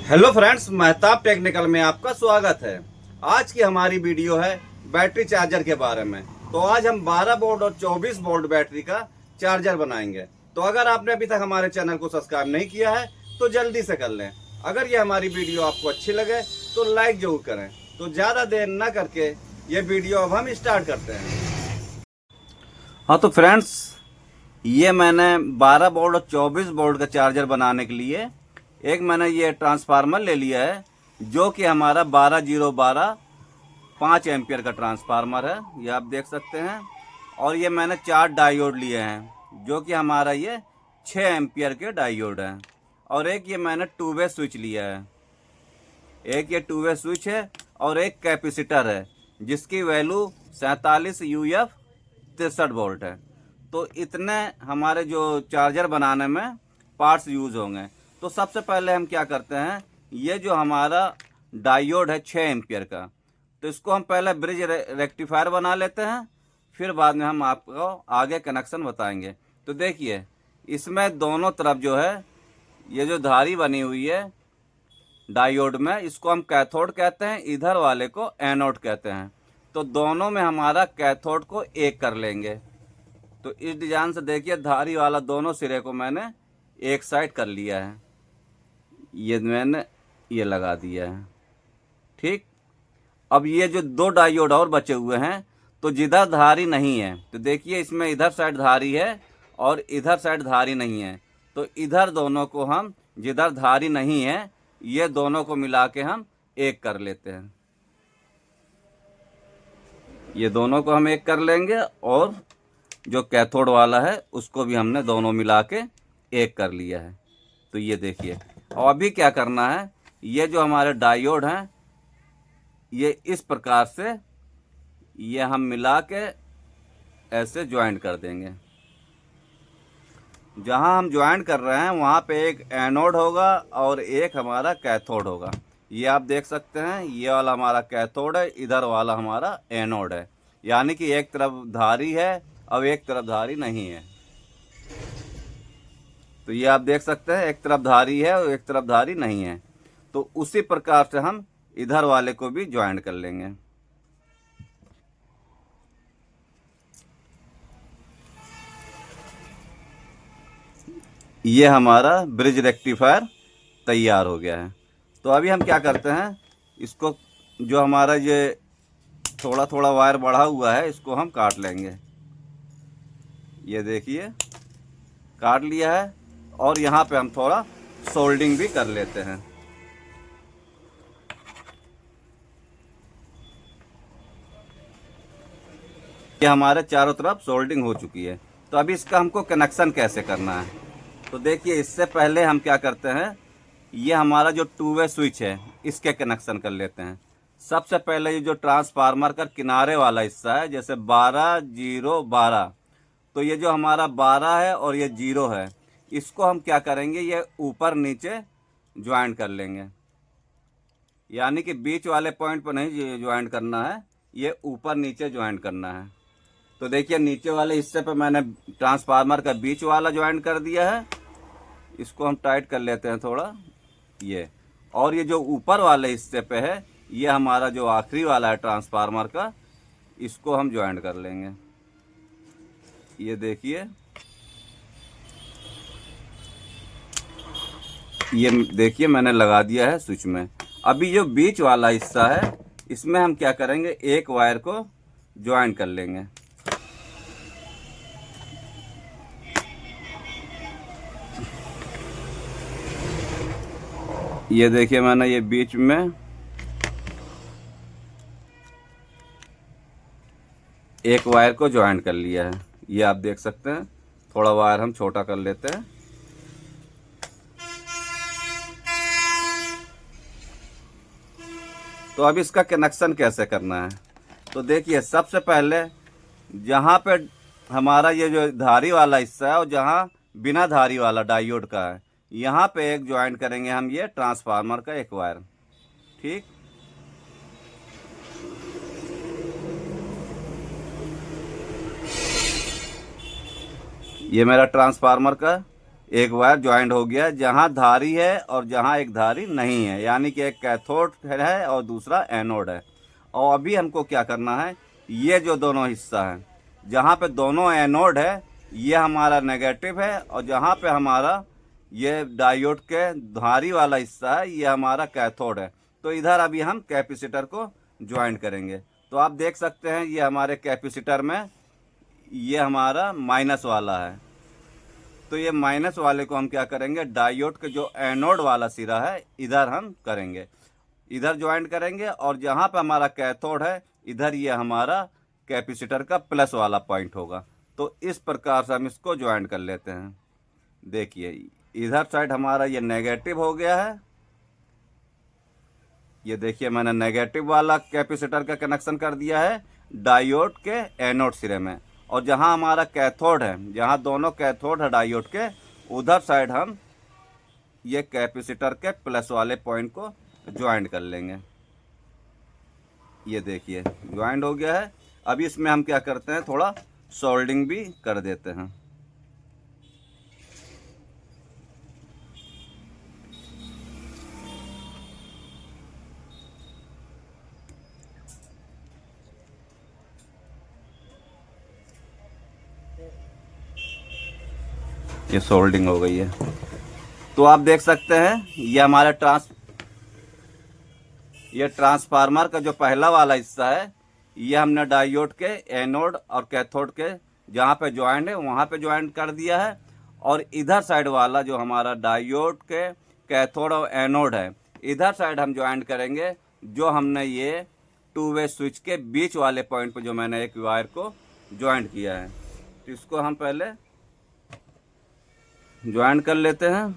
Hello friends, Mahtab technical में आपका स्वागत है। आज की हमारी वीडियो है बैटरी चार्जर के बारे में। तो आज हम 12 वोल्ट और 24 वोल्ट बैटरी का चार्जर बनाएंगे। तो अगर आपने अभी तक हमारे चैनल को सब्सक्राइब नहीं किया है तो जल्दी से कर लें। अगर ये हमारी वीडियो आपको अच्छी लगे तो लाइक जरूर करें। तो ज़्यादा देर न करके ये वीडियो अब हम स्टार्ट करते हैं। हाँ तो फ्रेंड्स, ये मैंने 12 वोल्ट और 24 वोल्ट का चार्जर बनाने के लिए एक मैंने ये ट्रांसफार्मर ले लिया है, जो कि हमारा 12012 5 एम्पियर का ट्रांसफार्मर है, ये आप देख सकते हैं। और ये मैंने 4 डायोड लिए हैं, जो कि हमारा ये 6 एम्पियर के डायोड हैं। और एक ये मैंने 2 वे स्विच लिया है, एक ये 2 वे स्विच है और एक कैपेसिटर है, जिसकी वैल्यू 47 UF 63 वोल्ट है। तो इतने हमारे जो चार्जर बनाने में पार्ट्स यूज होंगे। तो सबसे पहले हम क्या करते हैं, ये जो हमारा डायोड है 6 एम्पियर का, तो इसको हम पहले ब्रिज रेक्टिफायर बना लेते हैं, फिर बाद में हम आपको आगे कनेक्शन बताएंगे। तो देखिए, इसमें दोनों तरफ जो है ये जो धारी बनी हुई है डायोड में, इसको हम कैथोड कहते हैं, इधर वाले को एनोड कहते हैं। तो दोनों में हमारा कैथोड को एक कर लेंगे। तो इस डिजाइन से देखिए, धारी वाला दोनों सिरे को मैंने एक साइड कर लिया है, ये मैंने ये लगा दिया है। ठीक, अब ये जो 2 डायोड और बचे हुए हैं, तो जिधर धारी नहीं है, तो देखिए इसमें इधर साइड धारी है और इधर साइड धारी नहीं है। तो इधर दोनों को हम, जिधर धारी नहीं है, ये दोनों को मिला के हम एक कर लेते हैं। ये दोनों को हम एक कर लेंगे और जो कैथोड वाला है उसको भी हमने दोनों मिला के एक कर लिया है। तो ये देखिए, और अभी क्या करना है, ये जो हमारे डायोड हैं ये इस प्रकार से ये हम मिला के ऐसे ज्वाइंट कर देंगे। जहां हम ज्वाइंट कर रहे हैं वहां पे एक एनोड होगा और एक हमारा कैथोड होगा। ये आप देख सकते हैं, ये वाला हमारा कैथोड है, इधर वाला हमारा एनोड है। यानी कि एक तरफ धारी है और एक तरफ धारी नहीं है। तो ये आप देख सकते हैं, एक तरफ धारी है और एक तरफ धारी नहीं है। तो उसी प्रकार से हम इधर वाले को भी ज्वाइंट कर लेंगे। ये हमारा ब्रिज रेक्टिफायर तैयार हो गया है। तो अभी हम क्या करते हैं, इसको जो हमारा ये थोड़ा थोड़ा वायर बढ़ा हुआ है, इसको हम काट लेंगे। ये देखिए, काट लिया है। और यहाँ पे हम थोड़ा सोल्डिंग भी कर लेते हैं। ये हमारे चारों तरफ सोल्डिंग हो चुकी है। तो अभी इसका हमको कनेक्शन कैसे करना है, तो देखिए, इससे पहले हम क्या करते हैं, ये हमारा जो 2 वे स्विच है इसके कनेक्शन कर लेते हैं। सबसे पहले ये जो ट्रांसफार्मर का किनारे वाला हिस्सा है, जैसे 12 0 12, तो ये जो हमारा 12 है और ये 0 है, इसको हम क्या करेंगे, ये ऊपर नीचे ज्वाइंट कर लेंगे। यानी कि बीच वाले पॉइंट पर नहीं ज्वाइंट करना है, ये ऊपर नीचे ज्वाइंट करना है। तो देखिए, नीचे वाले हिस्से पे मैंने ट्रांसफार्मर का बीच वाला ज्वाइंट कर दिया है। इसको हम टाइट कर लेते हैं थोड़ा, ये। और ये जो ऊपर वाले हिस्से पे है, ये हमारा जो आखिरी वाला है ट्रांसफार्मर का, इसको हम ज्वाइंट कर लेंगे। ये देखिए, ये देखिए मैंने लगा दिया है स्विच में। अभी जो बीच वाला हिस्सा है, इसमें हम क्या करेंगे, एक वायर को ज्वाइंट कर लेंगे। ये देखिए, मैंने ये बीच में एक वायर को ज्वाइंट कर लिया है। ये आप देख सकते हैं, थोड़ा वायर हम छोटा कर लेते हैं। तो अब इसका कनेक्शन कैसे करना है, तो देखिए, सबसे पहले जहाँ पे हमारा ये जो धारी वाला हिस्सा है और जहाँ बिना धारी वाला डायोड का है, यहाँ पे एक ज्वाइंट करेंगे हम ये ट्रांसफार्मर का एक वायर। ठीक, ये मेरा ट्रांसफार्मर का एक वायर ज्वाइंट हो गया जहां धारी है और जहां एक धारी नहीं है, यानी कि एक कैथोड है और दूसरा एनोड है। और अभी हमको क्या करना है, ये जो दोनों हिस्सा है जहां पे दोनों एनोड है ये हमारा नेगेटिव है, और जहां पे हमारा ये डायोड के धारी वाला हिस्सा है ये हमारा कैथोड है। तो इधर अभी हम कैपेसिटर को ज्वाइंट करेंगे। तो आप देख सकते हैं ये हमारे कैपेसिटर में ये हमारा माइनस वाला है। तो ये माइनस वाले को हम क्या करेंगे, डायोड के जो एनोड वाला सिरा है इधर हम करेंगे, इधर ज्वाइंट करेंगे। और जहां पे हमारा कैथोड है इधर ये हमारा कैपेसिटर का प्लस वाला पॉइंट होगा। तो इस प्रकार से हम इसको ज्वाइंट कर लेते हैं। देखिए इधर साइड हमारा ये नेगेटिव हो गया है, ये देखिए मैंने नेगेटिव वाला कैपेसिटर का कनेक्शन कर दिया है डायोड के एनोड सिरे में। और जहां हमारा कैथोड है, जहां दोनों कैथोड है डायोड के, उधर साइड हम ये कैपेसिटर के प्लस वाले पॉइंट को ज्वाइंट कर लेंगे। ये देखिए ज्वाइंट हो गया है। अभी इसमें हम क्या करते हैं, थोड़ा सोल्डिंग भी कर देते हैं। ये सोल्डिंग हो गई है। तो आप देख सकते हैं ये हमारा ट्रांसफार्मर का जो पहला वाला हिस्सा है ये हमने डायोड के एनोड और कैथोड के जहाँ पे ज्वाइंट है वहाँ पे ज्वाइंट कर दिया है। और इधर साइड वाला जो हमारा डायोड के कैथोड और एनोड है इधर साइड हम ज्वाइंट करेंगे, जो हमने ये टू वे स्विच के बीच वाले पॉइंट पे जो मैंने एक वायर को ज्वाइंट किया है। तो इसको हम पहले ज्वाइंट कर लेते हैं।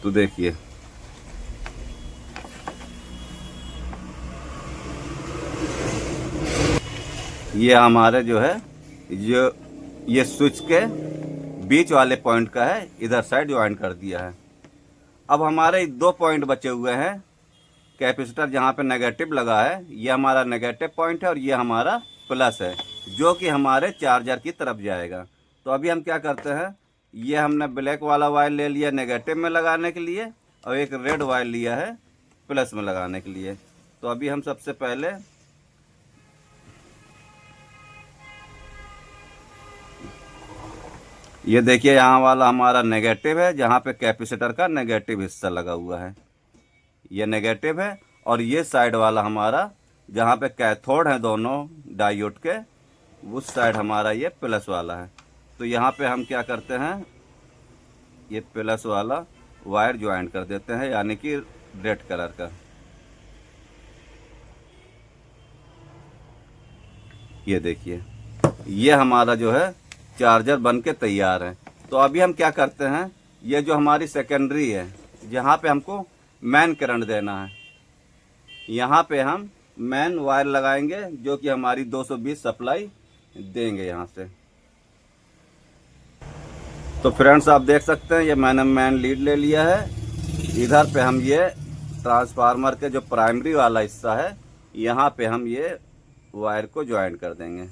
तो देखिए ये हमारे जो है ये स्विच के बीच वाले पॉइंट का है, इधर साइड ज्वाइंट कर दिया है। अब हमारे दो पॉइंट बचे हुए हैं, कैपेसिटर जहाँ पे नेगेटिव लगा है ये हमारा नेगेटिव पॉइंट है और ये हमारा प्लस है जो कि हमारे चार्जर की तरफ जाएगा। तो अभी हम क्या करते हैं, ये हमने ब्लैक वाला वायर ले लिया नेगेटिव में लगाने के लिए और एक रेड वायर लिया है प्लस में लगाने के लिए। तो अभी हम सबसे पहले ये देखिए यहाँ वाला हमारा नेगेटिव है जहाँ पे कैपेसिटर का नेगेटिव हिस्सा लगा हुआ है, ये नेगेटिव है। और ये साइड वाला हमारा जहाँ पे कैथोड है दोनों डायोड के, उस साइड हमारा ये प्लस वाला है। तो यहाँ पे हम क्या करते हैं, ये प्लस वाला वायर ज्वाइंट कर देते हैं, यानी कि रेड कलर का। ये देखिए ये हमारा जो है चार्जर बन के तैयार है। तो अभी हम क्या करते हैं, ये जो हमारी सेकेंडरी है जहाँ पे हमको मेन करंट देना है, यहाँ पे हम मेन वायर लगाएंगे जो कि हमारी 220 सप्लाई देंगे यहाँ से। तो फ्रेंड्स आप देख सकते हैं ये मैंने मेन लीड ले लिया है। इधर पे हम ये ट्रांसफार्मर के जो प्राइमरी वाला हिस्सा है यहाँ पे हम ये वायर को ज्वाइंट कर देंगे।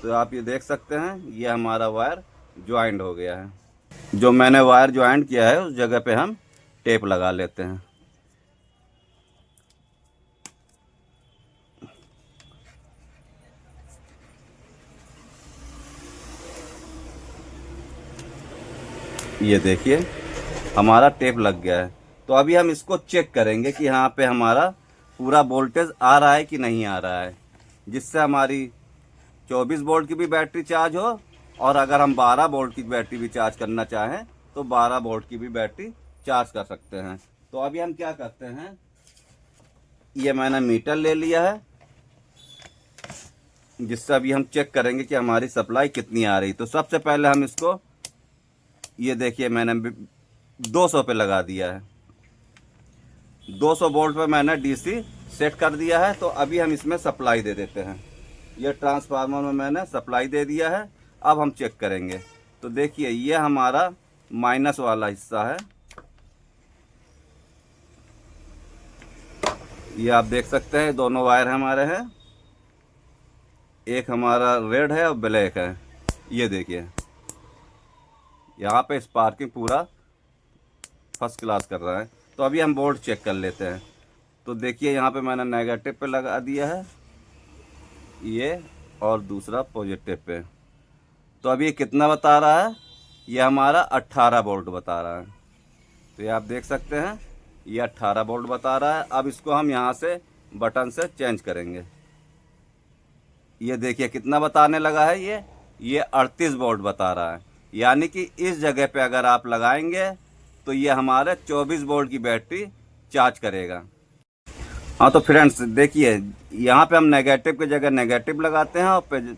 तो आप ये देख सकते हैं ये हमारा वायर ज्वाइंट हो गया है। जो मैंने वायर ज्वाइंट किया है उस जगह पे हम टेप लगा लेते हैं। ये देखिए हमारा टेप लग गया है। तो अभी हम इसको चेक करेंगे कि यहाँ पे हमारा पूरा वोल्टेज आ रहा है कि नहीं आ रहा है, जिससे हमारी 24 वोल्ट की भी बैटरी चार्ज हो, और अगर हम 12 वोल्ट की बैटरी भी चार्ज करना चाहें तो 12 वोल्ट की भी बैटरी चार्ज कर सकते हैं। तो अभी हम क्या करते हैं, ये मैंने मीटर ले लिया है जिससे अभी हम चेक करेंगे कि हमारी सप्लाई कितनी आ रही। तो सबसे पहले हम इसको ये देखिए मैंने 200 पे लगा दिया है, 200 वोल्ट पे मैंने डीसी सेट कर दिया है। तो अभी हम इसमें सप्लाई दे देते हैं। ये ट्रांसफार्मर में मैंने सप्लाई दे दिया है। अब हम चेक करेंगे। तो देखिए ये हमारा माइनस वाला हिस्सा है, ये आप देख सकते हैं दोनों वायर हमारे हैं, एक हमारा रेड है और ब्लैक है। ये देखिए यहाँ पे स्पार्किंग पूरा फर्स्ट क्लास कर रहा है। तो अभी हम बोर्ड चेक कर लेते हैं। तो देखिए यहाँ पे मैंने नेगेटिव पे लगा दिया है ये, और दूसरा पॉजिटिव पे। तो अभी ये कितना बता रहा है, ये हमारा 18 वोल्ट बता रहा है। तो ये आप देख सकते हैं ये 18 वोल्ट बता रहा है। अब इसको हम यहाँ से बटन से चेंज करेंगे। ये देखिए कितना बताने लगा है, ये 38 वोल्ट बता रहा है। यानी कि इस जगह पे अगर आप लगाएंगे तो ये हमारे 24 वोल्ट की बैटरी चार्ज करेगा। हाँ तो फ्रेंड्स देखिए यहाँ पे हम नेगेटिव की जगह नेगेटिव लगाते हैं और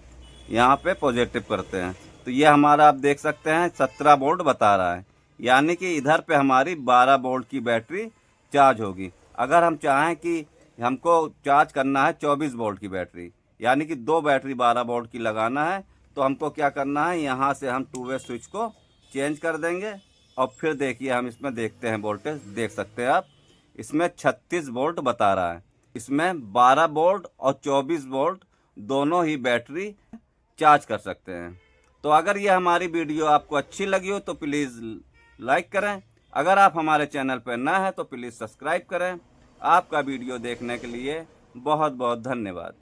यहाँ पे पॉजिटिव करते हैं। तो ये हमारा आप देख सकते हैं 17 वोल्ट बता रहा है। यानी कि इधर पे हमारी 12 वोल्ट की बैटरी चार्ज होगी। अगर हम चाहें कि हमको चार्ज करना है 24 वोल्ट की बैटरी, यानी कि 2 बैटरी 12 वोल्ट की लगाना है, तो हमको क्या करना है, यहाँ से हम 2 वे स्विच को चेंज कर देंगे। और फिर देखिए हम इसमें देखते हैं वोल्टेज, देख सकते हैं आप इसमें 36 वोल्ट बता रहा है। इसमें 12 वोल्ट और 24 वोल्ट दोनों ही बैटरी चार्ज कर सकते हैं। तो अगर ये हमारी वीडियो आपको अच्छी लगी हो तो प्लीज़ लाइक करें। अगर आप हमारे चैनल पर नए हैं तो प्लीज़ सब्सक्राइब करें। आपका वीडियो देखने के लिए बहुत बहुत धन्यवाद।